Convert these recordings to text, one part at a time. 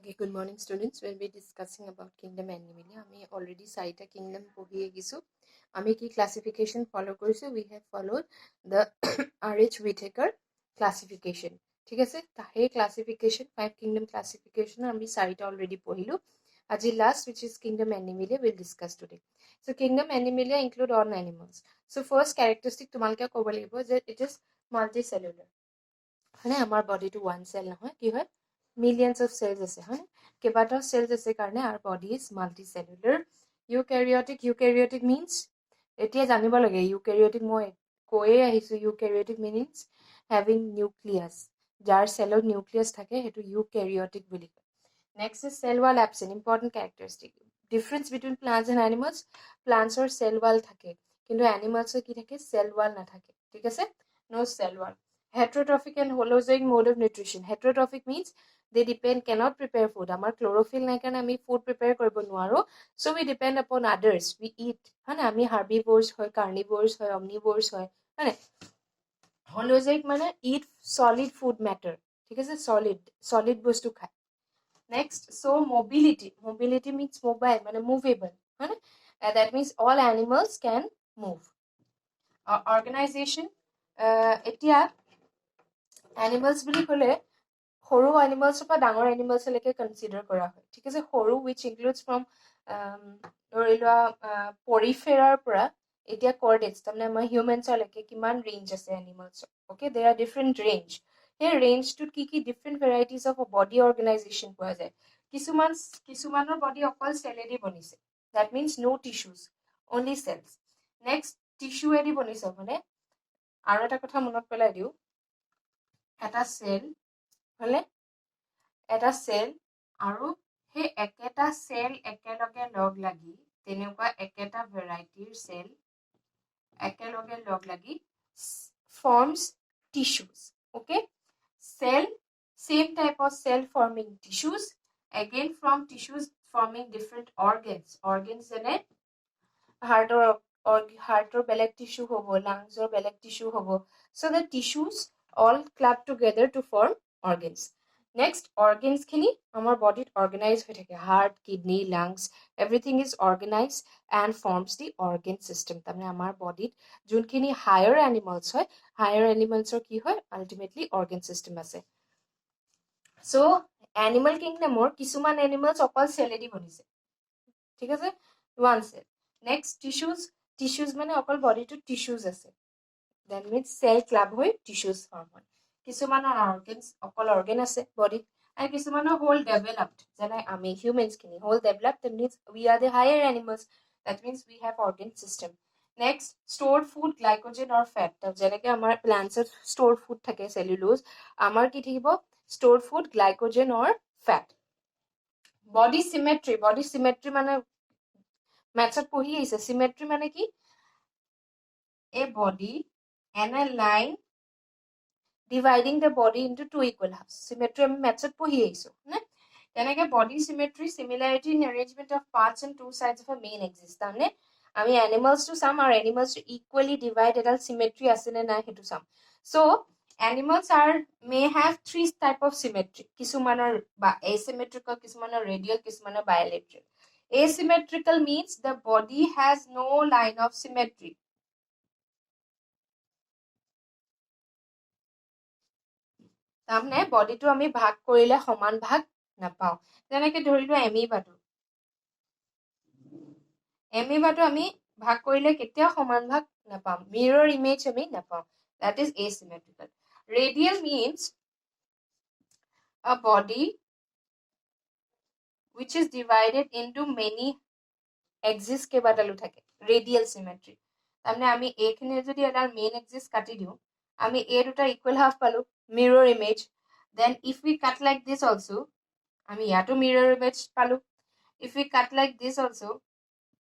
Okay, good morning students. We'll be discussing about kingdom Animalia. আমি already চাৰিটা kingdom পঢ়িয়ে গিছো. আমি কি classification follow কৰিছো? We have followed the R.H. Whittaker classification. ঠিক আছে? সেই classification, 5 kingdom classification আমি চাৰিটা already পঢ়িলো. আজি last which is kingdom Animalia we'll discuss today. So kingdom Animalia include all animals. So first characteristic তোমালোকে ক'ব লাগিব যে it is multicellular. মানে আমাৰ বডিটো one cell নহয়, কি হয়? Millions of cells আছে হয় কেইবাটাও cells আছে কাৰণে our body is multicellular. Eukaryotic means এতিয়া জানিব লাগে eukaryotic মই কৈয়ে আহিছো eukaryotic means having nucleus যাৰ cellত nucleus থাকে সেইটো eukaryotic বুলি কয়. Next is cell wall absent, important characteristic. Difference between plants and animals, plants or cell wall থাকে কিন্তু animals কি থাকে cell wall নাথাকে ঠিক আছে no cell wall. Heterotrophic and holozoic mode of nutrition. Heterotrophic means they cannot prepare food. Amar chlorophyll নাই কাৰণে আমি food prepare কৰিব নোৱাৰো. So we depend upon others. We eat. হয়নে আমি herbivores হয়, carnivores হয়, omnivores হয়. হয়নে holozoic মানে eat solid food matter. ঠিক আছে solid বস্তু খায়. Next, so mobility means mobile মানে movable. হয়নে that means all animals can move. Organization এতিয়া animals বুলি ক'লে সৰু এনিমেলছৰ পৰা ডাঙৰ এনিমেলছলৈকে কনচিডাৰ কৰা হয় ঠিক আছে সৰু which includes from ধৰি লোৱা পৰিফেৰাৰ পৰা এতিয়া কৰ্ডেটছ তাৰমানে আমাৰ হিউমেনছলৈকে কিমান ৰেঞ্জ আছে এনিমেলছৰ okay there are different range সেই ৰেঞ্জটোত কি different varieties of body organisation পোৱা যায় কিছুমানৰ বডি অকল চেলেদি বনিছে that means no' tissues only cells next টিচুৱেদি বনিছে মানে আৰু এটা কথা মনত পেলাই দিওঁ এটা চেল হলে এটা চেল আৰু সেই একেটা চেল একেলগে লগ লাগি তেনেকুৱা একেটা ভেৰাইটিৰ চেল একেলগে লগ লাগি forms tissues okay cell same type of cell forming tissues again from tissues forming different organs যেনে হাৰ্টৰ বেলেগ টিস্যু হ'ব লাংছৰ বেলেগ টিস্যু হ'ব so the tissues all club together to form organs. Next, organs খিনি আমাৰ বডিত অৰ্গেনাইজ হৈ থাকে heart kidney lungs everything is organise and forms the organ system তাৰমানে আমাৰ বডিত যোনখিনি হায়াৰ এনিমেলছ হয় হায়াৰ এনিমেলছৰ কি হয় আল্টিমেটলি অৰ্গেন চিষ্টেম আছে চ' এনিমেল কিংডমৰ কিছুমান এনিমেলছ অকল চেলেদি বনিছে ঠিক আছে ওৱান চেল নেক্সট টিস্যুজ মানে অকল বডিটোত টিস্যুজ আছে দেট মিনছ চেল ক্লাব হৈ টিস্যুজ ফৰ্ম হয় কিছুমানৰ অকল অৰ্গেন আছে বডিত আৰু কিছুমানৰ হোল ডেভেলপড যেনে আমি হিউমেনছখিনি whole developed that means we are the higher animals that means we have organ system next stored food glycogen or fat যেনেকৈ আমাৰ প্লাণ্টছত ষ্ট'ৰ্ড ফুড থাকে চেলুলোজ আমাৰ কি থাকিব stored food glycogen or fat body symmetry মানে মেথছত পঢ়ি আহিছে চিমেট্ৰি মানে কি a body and a line dividing the body into two equal halves. Symmetry আমি মেথছত পঢ়ি আহিছো নে তেনেকে body symmetry similarity in arrangement of parts and two sides of a main axis তাৰমানে আমি animals to চাম আৰু animals to equally divide এডাল symmetry আছে নে নাই সেইটো চাম so animals may have three type of symmetry কিছুমানৰ বা asymmetrical কিছুমানৰ radial কিছুমানৰ bilateral asymmetrical means the body has no line of symmetry তাৰমানে বডিটো আমি ভাগ কৰিলে সমান ভাগ নাপাওঁ যেনেকৈ ধৰিলো এমিবাটো আমি ভাগ কৰিলে কেতিয়াও সমান ভাগ নাপাম মিৰৰ ইমেজ আমি নাপাওঁ that is asymmetrical radial means a body which is divided into many axis কেইবাটালো থাকে radial symmetry তাৰমানে আমি এইখিনি যদি এডাল মেইন এক্সিস কাটি দিওঁ আমি এই দুটা ইকুৱেল হাফ পালো mirror image then if we cut like this also আমি ইয়াতো mirror image পালো if we cut like this also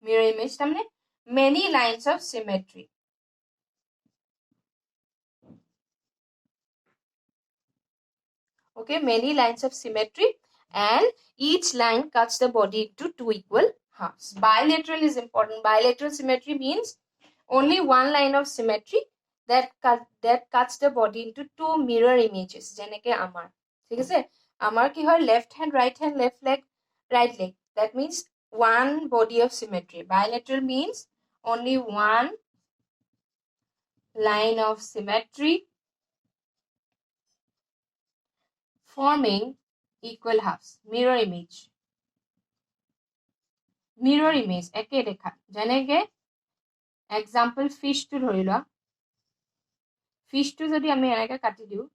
mirror image তাৰমানে many lines of symmetry okay many lines of symmetry and each line cuts the body into two equal halves bilateral is important bilateral symmetry means only one line of symmetry that cuts the body into two mirror images যেনেকে আমাৰ ঠিক আছে Amar ki hoy left hand, left leg, right leg. That means one body of symmetry. Bilateral means only one line of symmetry forming equal halves. Mirror image. Mirror image. Eke dekha. Janege example fish to dhori loa. Fish to jodi ami enake kati diu.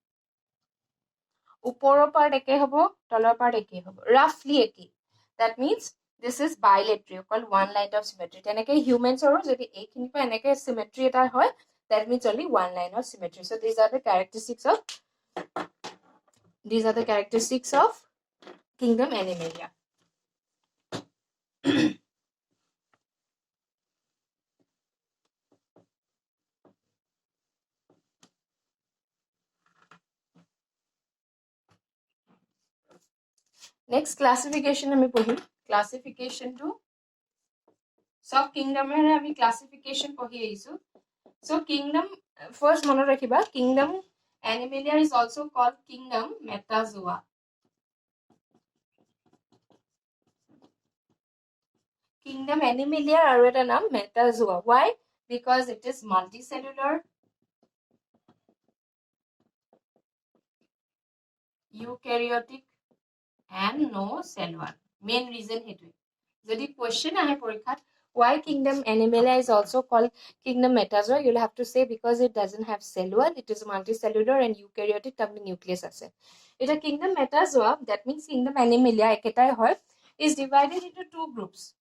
Uporo part eke hobo, talar part eke hobo. Roughly eke. That means this is bilateral, called one line of symmetry. Teneke humans or jodi ekhini pa enake symmetry eta hoy, that means only one line of symmetry. So these are the characteristics of kingdom Animalia. Next classification ami pohi. Classification to sub kingdom er ami classification pohi aisu. So kingdom first mono rakhiba, kingdom Animalia is also called kingdom Metazoa. Kingdom Animalia aru eta naam Metazoa. Why? Because it is multicellular, eukaryotic and no cell one. Main reason hetu. Jodi question ahe porikhat, why kingdom Animalia is also called kingdom Metazoa, you'll have to say because it doesn't have cell one, it is multicellular and eukaryotic, tamne nucleus ase. Eta kingdom Metazoa, that means kingdom Animalia eketai hoy, is divided into two groups.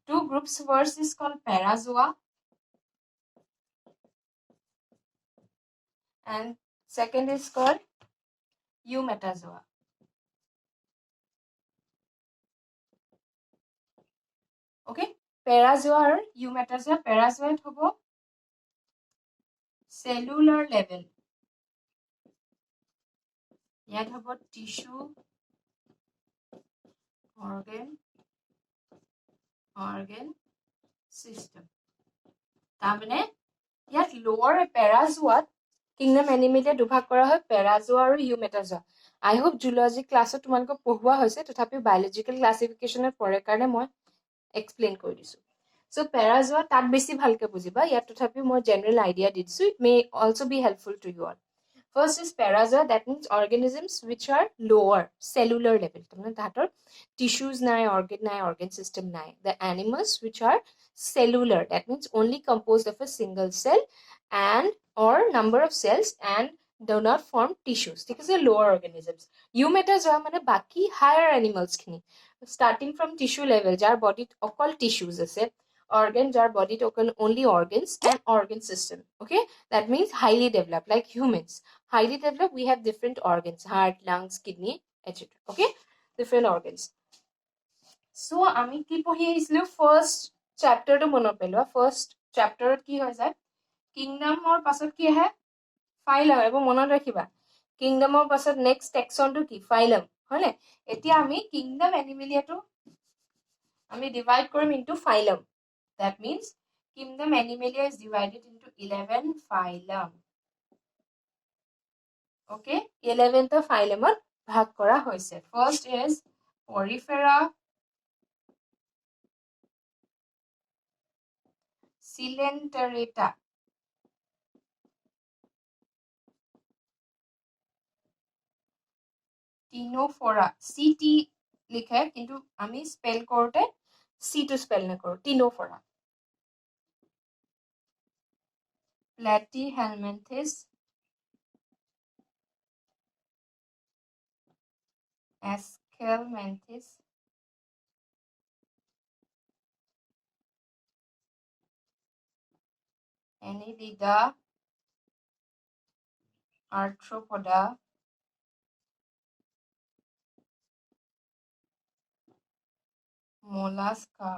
Two groups. First is called Parazoa and second is called Eumetazoa. Okay, Parazoa or Eumetazoa. Parazoa hobo cellular level. Yat hobo tissue, organ system. Tamane yat lower Parazoa kingdom Animalia dubhag kora hoy Parazoa or Eumetazoa. I hope zoology class tumanko pohua hoise, tothapi biological classification pore karone moi explain kori disu. So Parazoa tat besi bhalke bujiba, yat tothapi moi general idea disu. It may also be helpful to you all. First is Parazoa, that means organisms which are lower cellular level. Tamne tissues nai, organ system nai. The animals which are cellular, that means only composed of a single cell and or number of cells and do not form tissues. Because they are lower organisms. Eumetazoa mane baki higher animals khini. Starting from tissue level, jar body all tissues ase. Organ jar body only organs and organ system. Okay, that means highly developed, like humans. Highly developed, we have different organs, heart, lungs, kidney, etc. Okay, different organs. So ami ki pohi aislu first chapter to mono pelwa. First chapter ki hoy jay kingdom or pasot ki hai phylum. Ebo mono rakhiba, kingdom or pasot next taxon to ki phylum. Hole etia ami kingdom Animalia to ami divide korim into phylum. That means kingdom Animalia is divided into 11 phylum. Okay, 11th phylum bhag kora hoise. First is Porifera, Coelenterata, Ctenophora. CT লিখে কিন্তু আমি spell করতে সি two spell না করো, Ctenophora. Platyhelminthes, Aschelminthes, Annelida, Arthropoda, Mollusca,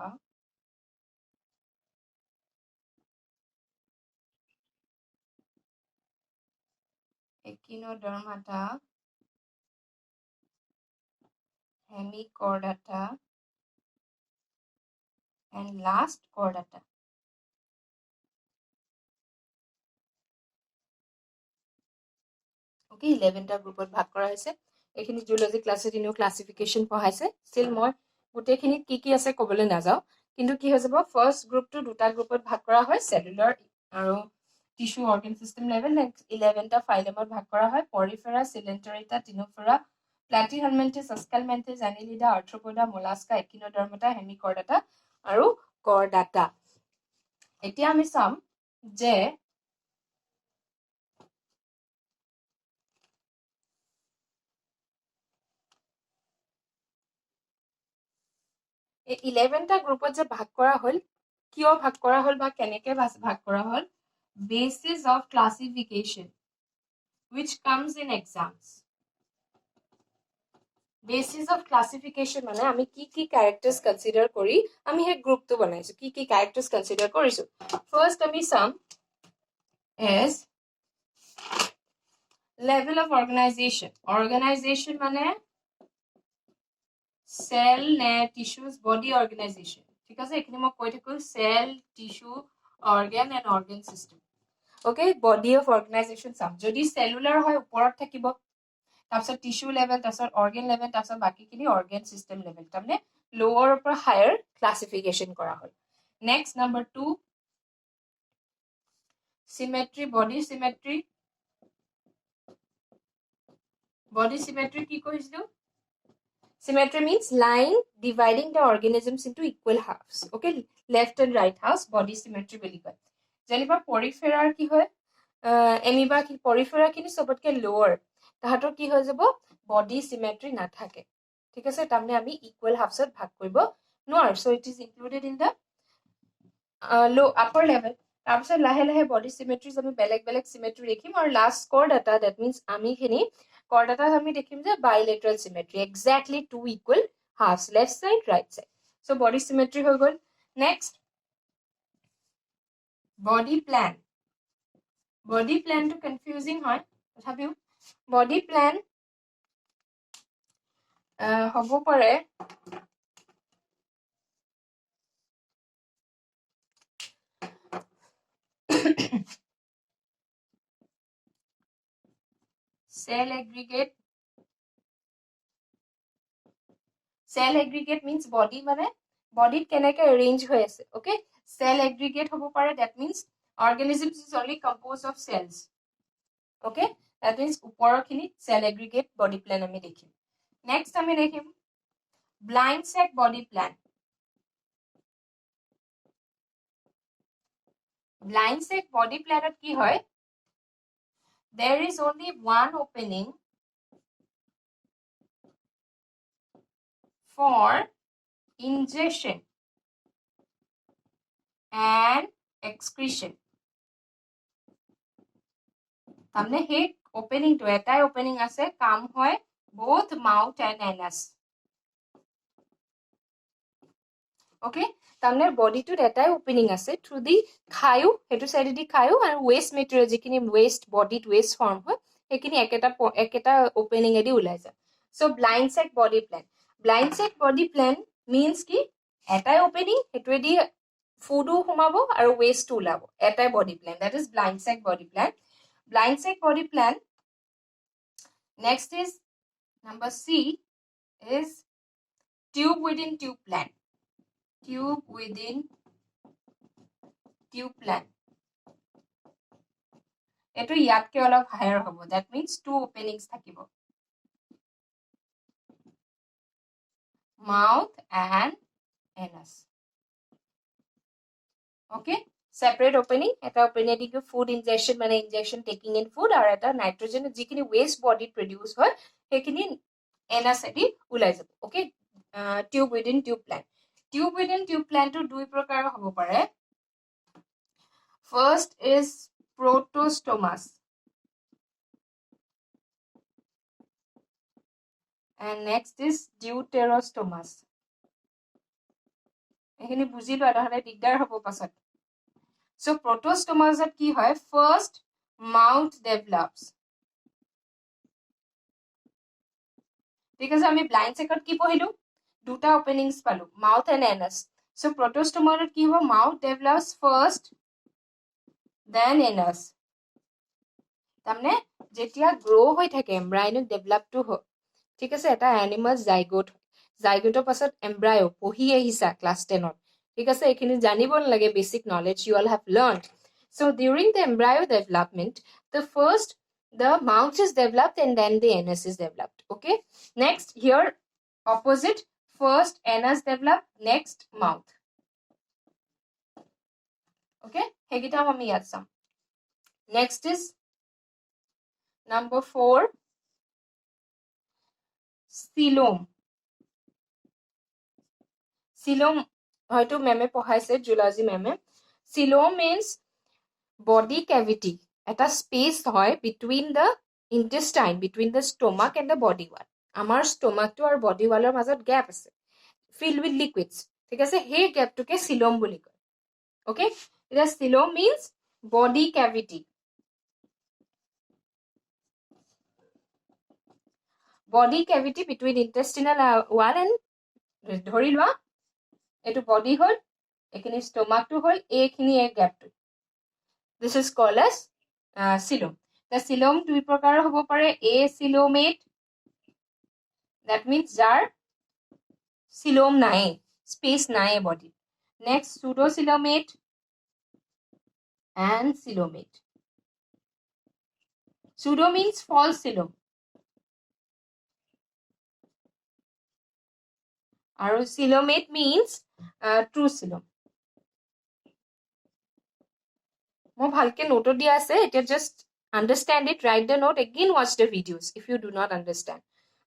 Echinodermata, Hemichordata, and last Chordata. Okay 11টা গ্ৰুপত ভাগ কৰা হৈছে এইখিনি জুলজি ক্লাছত ইনো ক্লাসিফিকেশন পঢ়াইছে স্টিল মই গোটেইখিনি কি আছে ক'বলৈ নাযাওঁ কিন্তু কি হৈ যাব ফাৰ্স্ট গ্ৰুপটো দুটা গ্ৰুপত ভাগ কৰা হয় সেলুলাৰ আৰু tissue organ system level next 11টা ফাইলেমত ভাগ কৰা হয় পৰিফেৰা সিলেন্টাৰিটা টিনোফেৰা প্লাটিহেলমিনথেছ এস্কেলমেনথেছ এনিলিডা আৰ্থ্ৰোপোডা মোলাস্কা একিনোডাৰ্মাটা হেমিকৰ্ডাটা আৰু কৰডাটা এতিয়া আমি চাম যে এই 11টা গ্ৰুপত যে ভাগ কৰা হ'ল কিয় ভাগ কৰা হ'ল বা কেনেকে ভাগ কৰা হ'ল basis of classification which comes in exams basis of classification মানে আমি কি characters consider কৰি আমি হে গ্ৰুপটো বনাইছো কি characters consider কৰিছো first আমি চাম as level of organization মানে cell নে tissues body organization ঠিক আছে এখিনি মই কৈ থাকো cell tissue organ and organ system okay body of organization চাম যদি cellular হয় ওপৰত থাকিব তাৰপিছত টিস্যু লেভেল তাৰপিছত অৰ্গেন লেভেল তাৰপিছত বাকিখিনি অৰ্গেন সিস্টেম লেভেল তাৰমানে লোৱাৰ পৰা হায়াৰ ক্লাসিফিকেশন কৰা হ'ল নেক্সট নাম্বাৰ 2 সিমেট্ৰি body symmetry কি কৈছিলো symmetry means line dividing the organisms into equal halves okay left and right halves body symmetry বুলি কয় যেনিবা পৰিফেৰাৰ কি হয় এমিবা কি পৰিফেৰা খিনি সবতকে লোৱাৰ তাহাতৰ কি হৈ যাব body symmetry নাথাকে ঠিক আছে তাৰমানে আমি equal halvesত ভাগ কৰিব নোৱাৰ so it is included in the low upper level তাৰপিছত লাহে লাহে body symmetries আমি বেলেগ symmetry দেখিম আৰু last chordata that means আমি খিনি chordata আমি দেখিম যে bilateral symmetry exactly two equal halves left side right side so body symmetry হৈ গল next body plan to confusing হয় তথাপিও body plan হ'ব পাৰে cell aggregate means body মানে body কেনেকে arrange হৈ আছে okay cell aggregate হ'ব পাৰে that means organisms is only composed of cells okay that means ওপৰখিনি cell aggregate body plan আমি দেখিম next আমি দেখিম blind sac body plan blind sac body plan ত কি হয় there is only one opening for ingestion and excretion তাৰমানে সেই opening to এটাই opening আছে কাম হয় both mouth and anus okay তাৰমানে বডিটোত এটাই opening আছে through the খায়ো হেতু সাইডে দি খায়ো আৰু waste material যিখিনি waste body waste form হয় সেইখিনি একেটা opening এদি ওলাই যায় so blind sac body plan means কি এটাই opening হেতুৱেদি ফুডো সোমাব আৰু waste ওলাব এটাই body plan that is blind sac body plan next is number C is tube within tube plan এটো ইয়াতকে অলপ হায়াৰ হ'ব that means two openings থাকিব mouth and anus okay separate opening eta opening di food ingestion মানে injection taking in food আৰু এটা nitrogen যিখিনি waste body produce হয় সেইখিনি anus এদি ওলাই যাব okay tube within tube plan to দুই প্ৰকাৰৰ হ'ব পাৰে first is protostomas and next is deuterostomas এখিনি বুজি লোৱা নহলে দিগদাৰ হ'ব পাছত so protostomas কি হয় first mouth develops because আমি blind sac কি পঢ়িলো দুটা openings পালো mouth and anus so protostoma কি হ'ব mouth develops first then anus তাৰমানে যেতিয়া গ্ৰো হৈ থাকে এমব্ৰায়নিক ডেভেলপটো হয় ঠিক আছে এটা এনিমেল জাইগোট জাইগোটৰ পাছত এমব্ৰায়ো পঢ়ি আহিছা ক্লাছ 10ত ঠিক আছে এইখিনি জানিব নালাগে basic knowledge you all have learned so during the embryo development the mouth is developed and then the anus is developed okay next here opposite first anus developed next mouth okay hegita ami yat sam next is number 4 coelom coelom হয়তো মেমে পঢ়াইছে zoology মেমে coelom means body cavity এটা space হয় between the intestine between the stomach and the body wall আমাৰ stomach আৰু body wall মাজত gap আছে filled with liquids ঠিক আছে সেই গ্যাপটোকে সিলোম বুলি কয় okay এটা coelom means body cavity body cavity between intestinal wall and ধৰি লোৱা এটো body হল এখিনি stomach টো হল এইখিনি এই গ্যাপটো this is called as coelom the coelom দুই প্ৰকাৰৰ হ'ব পাৰে acoelomate that means jar coelom নাই space নাই body next pseudocoelomate and coelomate pseudo means false coelom আৰু coelomate means true coelom মই ভালকে নোট দিয়া আছে এটা just understand it write the note again watch the videos if you do not understand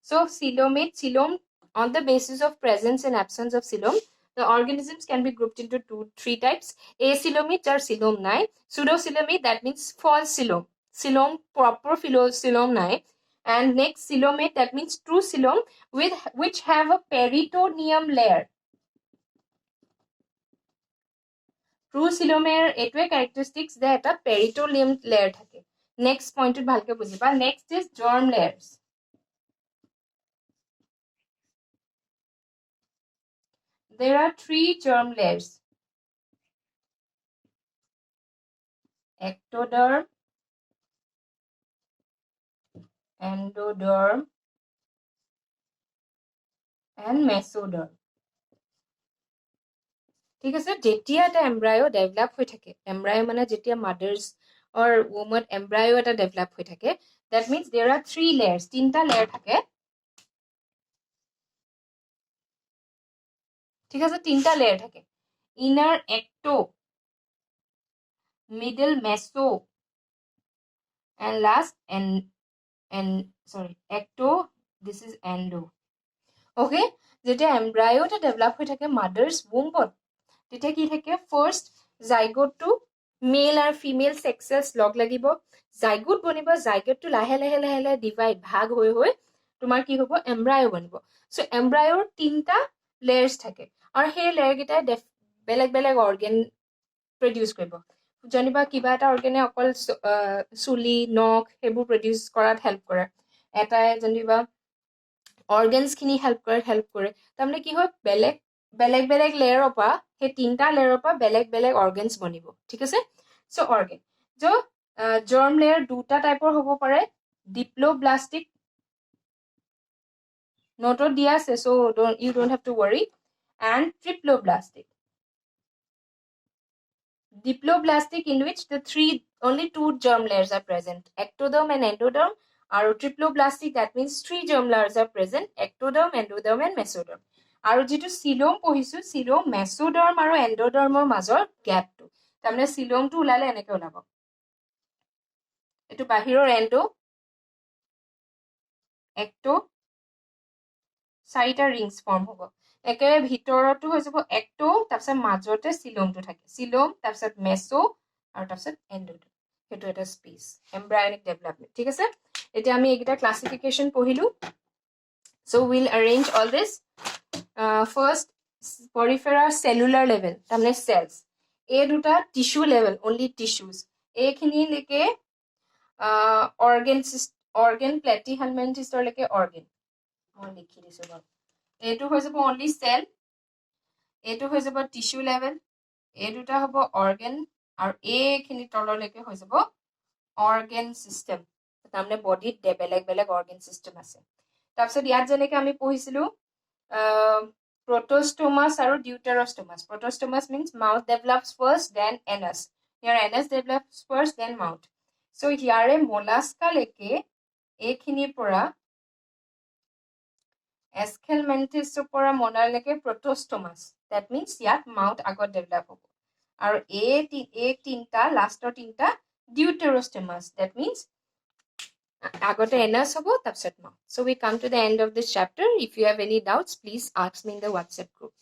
so coelom on the basis of presence and absence of coelom the organisms can be grouped into three types acoelomate or coelom nai pseudocoelomate that means false coelom proper coelom nai and next coelomate that means true coelom with which have a peritoneum layer true coelomer এইটোৱে characteristics যে এটা peritoneum layer থাকে next point ভালকে বুজিবা next is germ layers there are three germ layers ectoderm endoderm and mesoderm ঠিক আছে যেতিয়া এটা এমব্রায়ো ডেভেলপ হৈ থাকে এমব্রায়ো মানে যেতিয়া মাদার্স or woman embryo এটা ডেভেলপ হৈ থাকে that means there are three layers তিনটা লেয়ার থাকে ঠিক আছে তিনটা লেয়ার থাকে inner ecto middle meso and last and sorry ecto this is endo okay যেতিয়া এমব্রায়ো এটা ডেভেলপ হৈ থাকে মাদার্স womb তেতিয়া কি থাকে ফার্স্ট জাইগোট টু মেল আর ফিমেল সেক্সেস লগ লাগিব জাইগোট বনিব জাইগোট টু লাহে লাহে লাহে লাহে ডিভাইড ভাগ হৈ হৈ তোমাৰ কি হ'ব এমব্ৰায়ো বনিব সো এমব্ৰায়োৰ তিনটা লেয়াৰ্স থাকে আৰু সেই লেয়াৰ গিটা বেলেগ বেলেগ অৰ্গান প্ৰডিউস কৰিব জনিবা কিবা এটা অৰ্গানে অকল চুলি নখ হেবু প্ৰডিউস কৰাত হেল্প কৰে এটা জনিবা অৰ্গানস খিনি হেল্প কৰে তাৰমানে কি হয় বেলেগ বেলেগ লেয়াৰৰ পৰা সেই তিনটা লেয়াৰৰ পৰা বেলেগ অৰ্গানস বনিব ঠিক আছে সো অৰ্গান जो germ layer দুটা টাইপৰ হ'ব পাৰে ডিপ্লোব্লাস্টিক নোট দিয়া আছে so you don't have to worry and triploblastic diploblastic in which the only two germ layers are present ectoderm and endoderm আৰু triploblastic that means three germ layers are present ectoderm endoderm and mesoderm আৰু যেটো coelom পঢ়িছো coelom মেসোডাৰ্ম আৰু এন্ডোডাৰ্মৰ মাজৰ গ্যাপটো তাৰমানে সিলোমটো উলালে এনেকৈ ওলাব এটো বাহিৰৰ এন্ডো একটো চাৰিটা ৰিংস ফৰ্ম হ'ব একেবাৰে ভিতৰটো হৈ যাব একটো তাৰপিছত মাজতে সিলোমটো থাকে সিলোম তাৰপিছত মেসো আৰু তাৰপিছত এন্ডোডার্ম হেতু এটা স্পেস এমব্রায়োনিক ডেভেলপমেন্ট ঠিক আছে এতিয়া আমি এইটা ক্লাসিফিকেশন পঢ়িলো so we'll arrange all this first peripheral cellular level তাৰমানে cells এই দুটা tissue level only tissues এইখিনি লেকে organ platyhelminthisৰ লেকে organ মই লিখি দিছো বাৰু এইটো হৈ যাব only cell এইটো হৈ যাব tissue level এই দুটা হ'ব organ আৰু এইখিনি তললৈকে হৈ যাব organ system. তাৰমানে বডিত বেলেগ বেলেগ organ system আছে. তাৰপিছত ইয়াত যেনেকৈ আমি পঢ়িছিলোঁ protostomas আৰু deuterostomas. Protostomas means mouth develops first, then anus. Here anus develops first, then mouth. So here mollusca leke এইখিনিৰ পৰা Escalmantis পৰা molar leke protostomas. That means ইয়াত mouth আগত develop হ'ব. আৰু এই তিনটা লাষ্টৰ তিনটা deuterostomas. That means আগতে anus হ'ব তাৰপিছত mouth. So we come to the end of this chapter. If you have any doubts, please ask me in the WhatsApp group.